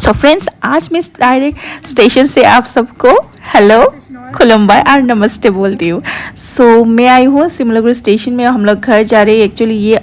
So friends, आज मैं direct station से आप सबको हेलो, खुलुम्बाई और नमस्ते बोलती हूँ। सो मैं आई हूँ सिमलागुड़ी स्टेशन में। हम लोग घर जा रहे हैं। एक्चुअली ये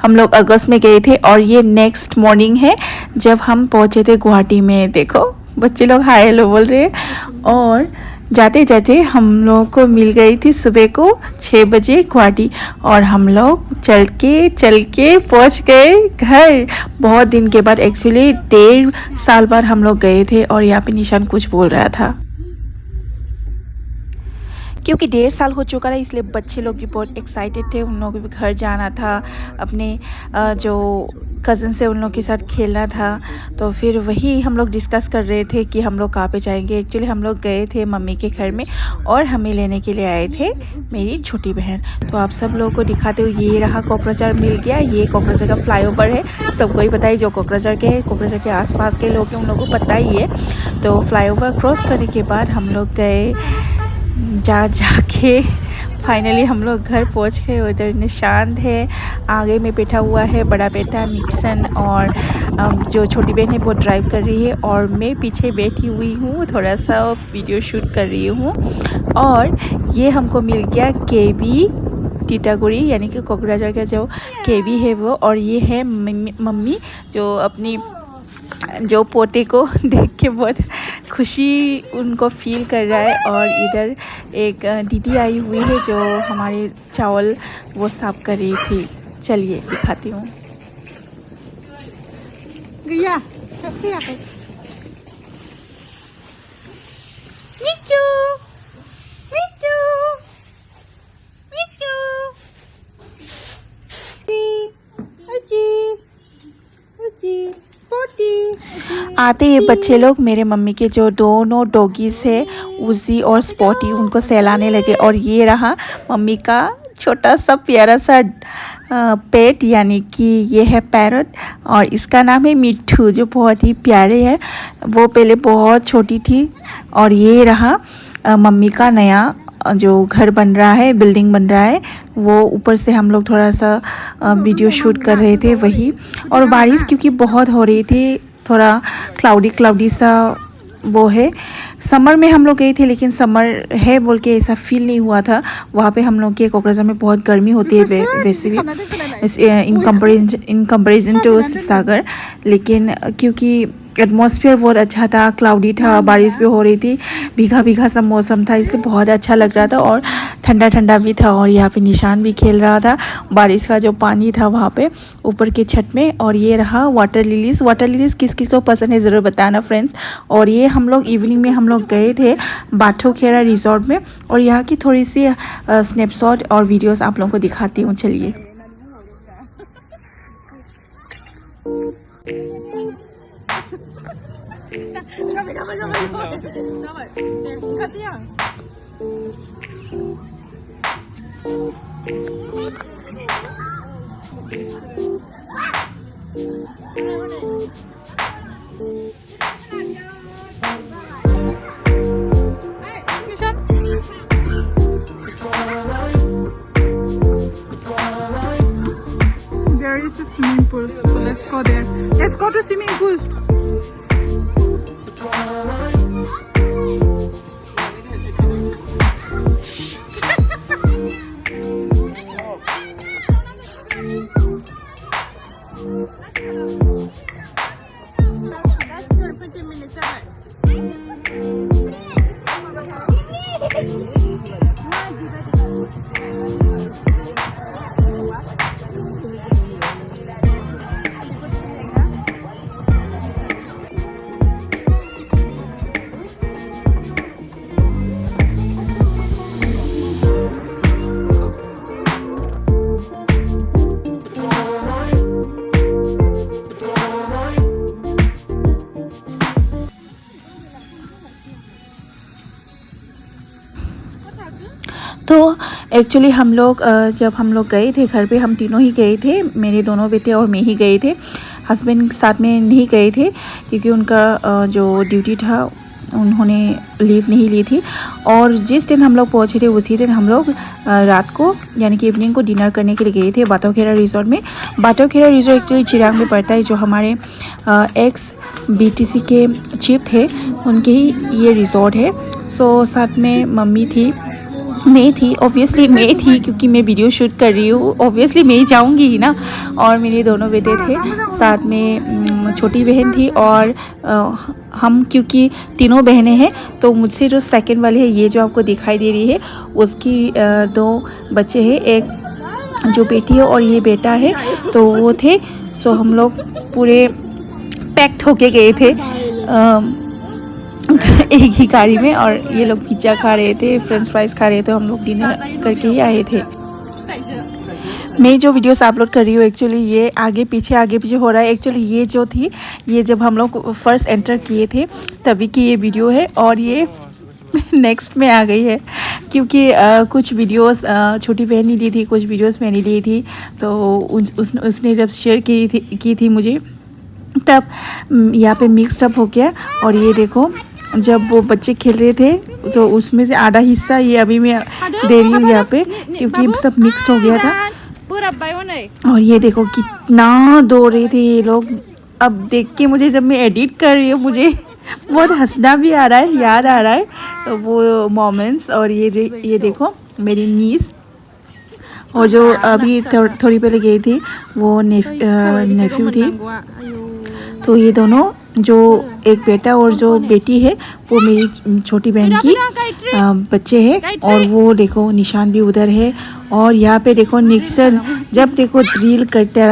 हम लोग अगस्त में गए थे और ये नेक्स्ट मॉर्निंग है जब हम पहुँचे थे गुवाहाटी में। देखो बच्चे लोग हाय हेलो बोल रहे हैं। और जाते जाते हम लोगों को मिल गई थी सुबह को 6 बजे गुवाहाटी और हम लोग चल के पहुंच गए घर। बहुत दिन के बाद, एक्चुअली 1.5 साल बाद हम लोग गए थे। और यहाँ पे निशान कुछ बोल रहा था क्योंकि 1.5 साल हो चुका था, इसलिए बच्चे लोग भी बहुत एक्साइटेड थे। उन लोगों को भी घर जाना था, अपने जो कज़न से उन लोग के साथ खेलना था। तो फिर वही हम लोग डिस्कस कर रहे थे कि हम लोग कहाँ पे जाएंगे। एक्चुअली हम लोग गए थे मम्मी के घर में और हमें लेने के लिए आए थे मेरी छोटी बहन। तो आप सब लोगों को दिखाते हुए ये रहा कोकराझार मिल गया। ये कोकराझार का फ्लाईओवर है, सबको ही पता ही जो कोकराझार के आसपास के लोग हैं उन लोगों को पता ही है। तो फ्लाईओवर क्रॉस करने के बाद हम लोग गए, जाके फाइनली हम लोग घर पहुंच गए। उधर निशांत है, आगे में बैठा हुआ है बड़ा बेटा निक्सन, और जो छोटी बहन है वो ड्राइव कर रही है और मैं पीछे बैठी हुई हूँ, थोड़ा सा वीडियो शूट कर रही हूँ। और ये हमको मिल गया केबी टीटागुड़ी, यानी कि कोकराझार का जो केबी है वो। और ये है मम्मी जो अपनी जो पोते को देख के बहुत खुशी उनको फील कर रहा है। और इधर एक दीदी आई हुई है जो हमारे चावल वो साफ कर रही थी। चलिए दिखाती हूँ। आते ये बच्चे लोग मेरे मम्मी के जो दोनों डॉगीज है उजी और स्पॉटी, उनको सहलाने लगे। और ये रहा मम्मी का छोटा सा प्यारा सा पेट, यानी कि ये है पैरट और इसका नाम है मिट्ठू, जो बहुत ही प्यारे है। वो पहले बहुत छोटी थी। और ये रहा मम्मी का नया जो घर बन रहा है, बिल्डिंग बन रहा है, वो ऊपर से हम लोग थोड़ा सा वीडियो शूट कर रहे थे वही। और बारिश क्योंकि बहुत हो रही थी, थोड़ा क्लाउडी सा वो है। समर में हम लोग गए थे लेकिन समर है बोल के ऐसा फील नहीं हुआ था। वहाँ पे हम लोग के कोकराझार में बहुत गर्मी होती है वैसे भी, इन कंपेरिजन टू शिवसागर। लेकिन क्योंकि एटमॉस्फेयर बहुत अच्छा था, क्लाउडी था, बारिश भी हो रही थी, भीगा सा मौसम था, इसलिए बहुत अच्छा लग रहा था और ठंडा ठंडा भी था। और यहाँ पे निशान भी खेल रहा था, बारिश का जो पानी था वहाँ पे ऊपर के छत में। और ये रहा वाटर लिलीज़ किस किस को पसंद है ज़रूर बताना फ्रेंड्स। और ये हम लोग इवनिंग में हम लोग गए थे बाथोखेड़ा रिजॉर्ट में। और यहाँ की थोड़ी सी स्नैपशॉट और वीडियोज़ आप लोगों को दिखाती हूँ। चलिए। There is a swimming pool, so let's go there. Let's go to swimming pool. तो एक्चुअली हम लोग जब हम लोग गए थे घर पे, हम तीनों ही गए थे, मेरे दोनों बेटे और मैं ही गए थे। हस्बैंड साथ में नहीं गए थे क्योंकि उनका जो ड्यूटी था उन्होंने लीव नहीं ली थी। और जिस दिन हम लोग पहुँचे थे उसी दिन हम लोग रात को यानी कि इवनिंग को डिनर करने के लिए गए थे बाथोखेड़ा रिजॉर्ट में। बाथोखेड़ा रिजॉर्ट एक्चुअली चिरांग में पड़ता है, जो हमारे एक्स BTC के चीफ थे, उनके ही ये रिजॉर्ट है। सो साथ में मम्मी थी, मैं थी, ऑब्वियसली मैं थी क्योंकि मैं वीडियो शूट कर रही हूँ, ऑब्वियसली मैं ही जाऊँगी ही ना। और मेरे दोनों बेटे थे, साथ में छोटी बहन थी और हम क्योंकि तीनों बहनें हैं तो मुझसे जो सेकंड वाली है, ये जो आपको दिखाई दे रही है, उसकी 2 बच्चे हैं, एक जो बेटी है और ये बेटा है, तो वो थे। सो हम लोग पूरे पैक्ड होके गए थे एक ही गाड़ी में, और ये लोग पिज्ज़ा खा रहे थे, फ्रेंच फ्राइज खा रहे थे, हम लोग डिनर करके ही आए थे। मैं जो वीडियोस अपलोड कर रही हूँ एक्चुअली ये आगे पीछे हो रहा है। एक्चुअली ये जो थी, ये जब हम लोग फर्स्ट एंटर किए थे तभी की ये वीडियो है, और ये नेक्स्ट में आ गई है क्योंकि कुछ वीडियोस छोटी बहन ने ली थी, कुछ वीडियोस मैंने ली थी, तो उसने जब शेयर की थी मुझे, तब यहाँ पे मिक्स्ड अप हो गया। और ये देखो, जब वो बच्चे खेल रहे थे तो उसमें से आधा हिस्सा ये अभी मैं दे रही हूँ यहाँ पे, क्योंकि सब मिक्स्ड हो गया था। और ये देखो कितना दौड़ रहे थे ये लोग। अब देख के मुझे, जब मैं एडिट कर रही हूँ, मुझे बहुत हंसना भी आ रहा है, याद आ रहा है वो मोमेंट्स। और ये देखो मेरी नीस, और जो अभी थोड़ी पहले गई थी वो नेफ्यू थी। तो ये दोनों, जो एक बेटा और जो बेटी है, वो मेरी छोटी बहन की बच्चे हैं। और वो देखो निशान भी उधर है। और यहाँ पे देखो निक्सन, जब देखो ड्रिल करता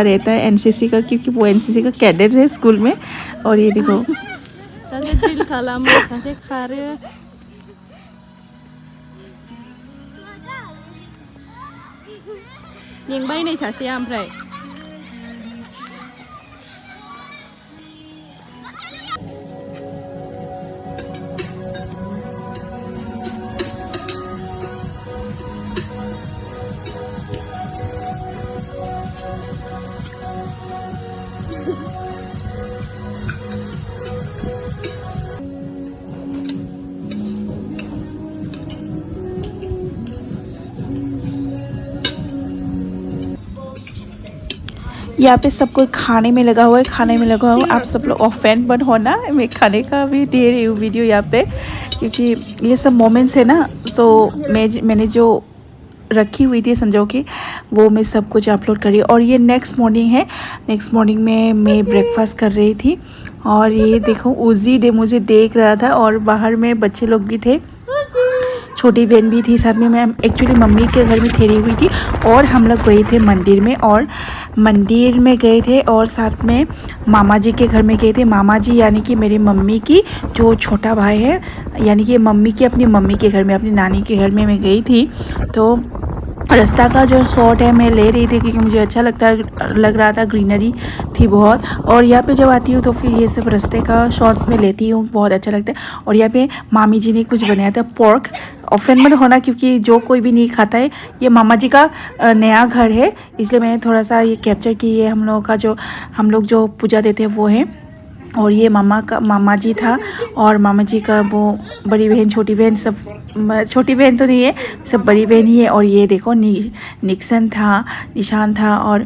रहता है एनसीसी का, क्योंकि वो एनसीसी का कैडेट है स्कूल में। और ये देखो यहाँ पे सब कोई खाने में लगा हुआ है, आप सब लोग ऑफेंड मत होना, मैं खाने का भी दे रही हूँ वीडियो यहाँ पे, क्योंकि ये सब मोमेंट्स है ना। तो मैंने जो रखी हुई थी संजो की, वो मैं सब कुछ अपलोड कर रही हूँ। और ये नेक्स्ट मॉर्निंग में मैं ब्रेकफास्ट कर रही थी। और ये देखो उजी डे मुझे देख रहा था, और बाहर में बच्चे लोग भी थे, छोटी बहन भी थी साथ में। मैं एक्चुअली मम्मी के घर में ठहरी हुई थी, और हम लोग गए थे मंदिर में गए थे, और साथ में मामा जी के घर में गए थे। मामा जी यानी कि मेरी मम्मी की जो छोटा भाई है, यानी कि मम्मी की अपनी मम्मी के घर में, अपनी नानी के घर में मैं गई थी। तो रास्ता का जो शॉट है मैं ले रही थी, क्योंकि मुझे अच्छा लग रहा था, ग्रीनरी थी बहुत। और यहाँ पे जब आती हूँ तो फिर ये सब रास्ते का शॉट्स में लेती हूँ, बहुत अच्छा लगता है। और यहाँ पे मामी जी ने कुछ बनाया था, पोर्क। ऑफेंड मत होना क्योंकि जो कोई भी नहीं खाता है, ये मामा जी का नया घर है, इसलिए मैंने थोड़ा सा ये कैप्चर की। ये हम लोग जो पूजा देते हैं वो है। और ये मामा जी था, और मामा जी का वो बड़ी बहन, छोटी बहन, सब छोटी बहन तो नहीं है, सब बड़ी बहन ही है। और ये देखो निक्सन था, निशान था, और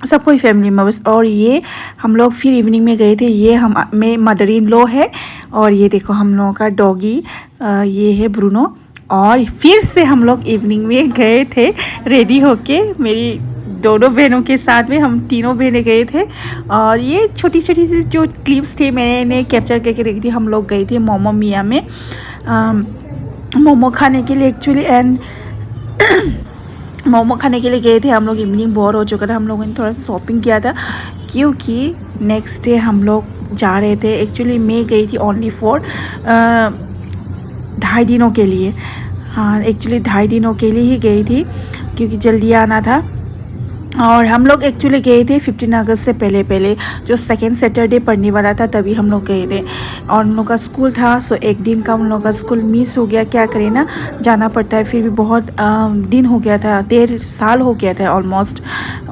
सब कोई फैमिली मेम्बर्स। और ये हम लोग फिर इवनिंग में गए थे। ये मैं मदर इन लॉ है, और ये देखो हम लोगों का डॉगी, ये है ब्रूनो। और फिर से हम लोग इवनिंग में गए थे रेडी होके, मेरी दोनों बहनों के साथ में, हम तीनों बहनें गए थे। और ये छोटी छोटी सी जो क्लिप्स थे मैंने कैप्चर करके रखी थी। हम लोग गए थे मोमो मिया में मोमो खाने के लिए एक्चुअली, एंड मोमो खाने के लिए गए थे हम लोग। इवनिंग बोर हो चुका था, हम लोगों ने थोड़ा सा शॉपिंग किया था, क्योंकि नेक्स्ट डे हम लोग जा रहे थे। एक्चुअली मैं गई थी ओनली फॉर 2.5 दिनों के लिए। हाँ, एक्चुअली 2.5 दिनों के लिए ही गई थी, क्योंकि जल्दी आना था। और हम लोग एक्चुअली गए थे 15 अगस्त से पहले, जो सेकेंड सैटरडे पढ़ने वाला था तभी हम लोग गए थे। और हम लोग का स्कूल था, सो एक दिन का हम लोग का स्कूल मिस हो गया। क्या करें ना, जाना पड़ता है। फिर भी बहुत दिन हो गया था, 1.5 साल हो गया था, ऑलमोस्ट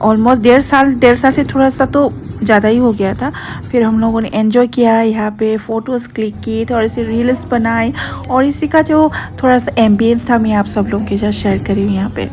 1.5 साल से थोड़ा सा तो ज़्यादा ही हो गया था। फिर हम लोगों ने एंजॉय किया, यहाँ पे फ़ोटोज़ क्लिक किए, थोड़े से रील्स बनाए, और इसी का जो थोड़ा सा एम्बियंस था मैं आप सब लोगों के साथ शेयर करी हूँ यहाँ पे।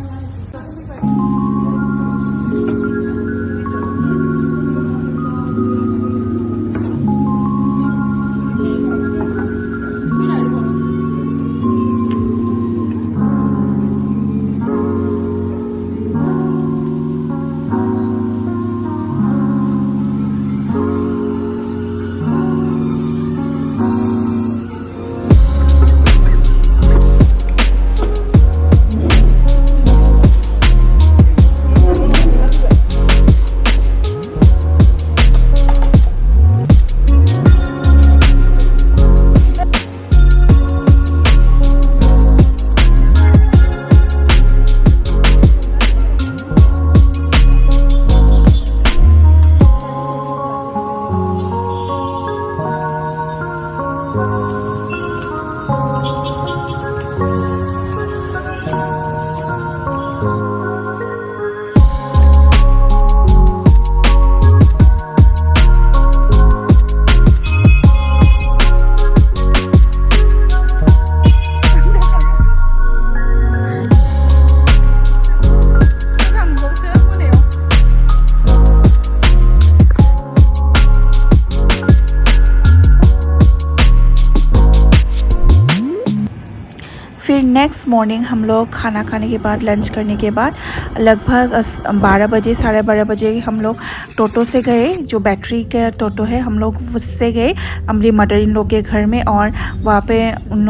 नेक्स्ट मॉर्निंग हम लोग खाना खाने के बाद, लंच करने के बाद लगभग 12 बजे, 12:30 बजे हम लोग टोटो से गए, जो बैटरी का टोटो है, हम लोग उससे गए अम्बली मदर इन लोग के घर में। और वहाँ पे उन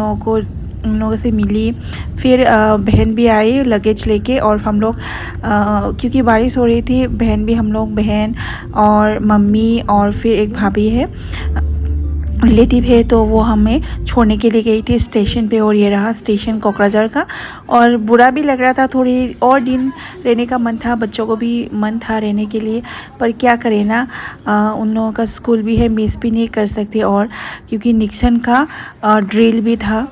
लोगों से मिली। फिर बहन भी आई लगेज लेके, और हम लोग क्योंकि बारिश हो रही थी, बहन और मम्मी और फिर एक भाभी है, रिलेटिव है, तो वो हमें छोड़ने के लिए गई थी स्टेशन पे। और ये रहा स्टेशन कोकराझार का। और बुरा भी लग रहा था, थोड़ी और दिन रहने का मन था, बच्चों को भी मन था रहने के लिए, पर क्या करें ना, उन लोगों का स्कूल भी है, मिस भी नहीं कर सकते। और क्योंकि निक्सन का ड्रिल भी था,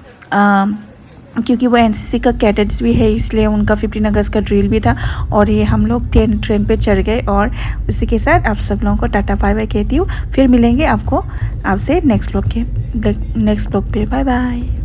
क्योंकि वो एनसीसी का कैडेट्स भी है, इसलिए उनका 15 अगस्त का ड्रिल भी था। और ये हम लोग ट्रेन पे चढ़ गए। और इसी के साथ आप सब लोगों को टाटा बाय बाय कहती हूँ। फिर मिलेंगे आपसे नेक्स्ट ब्लॉग पे। Bye bye.